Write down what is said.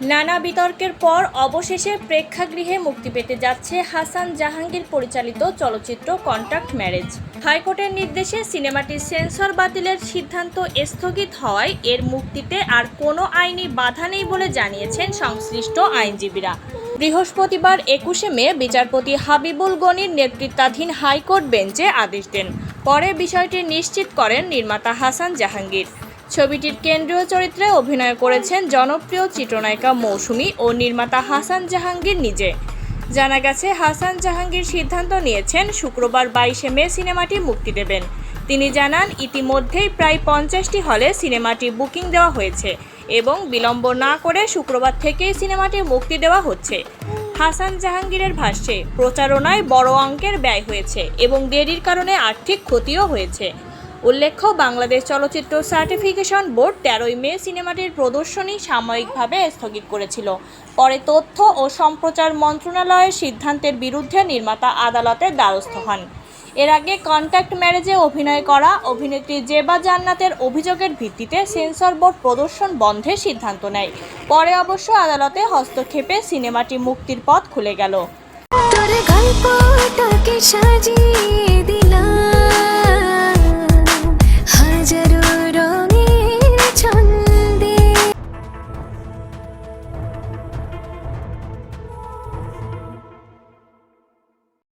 নানা বিতর্কের পর অবশেষে প্রেক্ষাগৃহে মুক্তি পেতে যাচ্ছে হাসান জাহাঙ্গীর পরিচালিত চলচ্চিত্র কন্ট্রাক্ট ম্যারেজ। হাইকোর্টের নির্দেশে সিনেমাটির সেন্সর বাতিলের সিদ্ধান্ত স্থগিত হওয়ায় এর মুক্তিতে আর কোনো আইনি বাধা নেই বলে জানিয়েছেন সংশ্লিষ্ট আইনজীবীরা। বৃহস্পতিবার 21শে মে বিচারপতি হাবিবুল গনির নেতৃত্বাধীন হাইকোর্ট বেঞ্চে আদেশ দেন। পরে বিষয়টি নিশ্চিত করেন নির্মাতা হাসান জাহাঙ্গীর। ছবিটির কেন্দ্রীয় চরিত্রে অভিনয় করেছেন জনপ্রিয় চিত্রনায়িকা মৌসুমী ও নির্মাতা হাসান জাহাঙ্গীর নিজে। জানা গেছে, হাসান জাহাঙ্গীর সিদ্ধান্ত নিয়েছেন শুক্রবার 22শে মে সিনেমাটি মুক্তি দেবেন। তিনি জানান, ইতিমধ্যেই প্রায় 50টি হলে সিনেমাটি বুকিং দেওয়া হয়েছে এবং বিলম্ব না করে শুক্রবার থেকেই সিনেমাটি মুক্তি দেওয়া হচ্ছে। হাসান জাহাঙ্গীরের ভাষ্যে, প্রচারণায় বড় অঙ্কের ব্যয় হয়েছে এবং দেরির কারণে আর্থিক ক্ষতিও হয়েছে। উল্লেখ্য, বাংলাদেশ চলচ্চিত্র সার্টিফিকেশন বোর্ড 13ই মে সিনেমাটির প্রদর্শনী সাময়িকভাবে স্থগিত করেছিল। পরে তথ্য ও সম্প্রচার মন্ত্রণালয়ের সিদ্ধান্তের বিরুদ্ধে নির্মাতা আদালতের দ্বারস্থ হন। এর আগে কন্ট্রাক্ট ম্যারেজে অভিনয় করা অভিনেত্রী জেবা জান্নাতের অভিযোগের ভিত্তিতে সেন্সর বোর্ড প্রদর্শন বন্ধের সিদ্ধান্ত নেয়। পরে অবশ্য আদালতে হস্তক্ষেপে সিনেমাটি মুক্তির পথ খুলে গেল।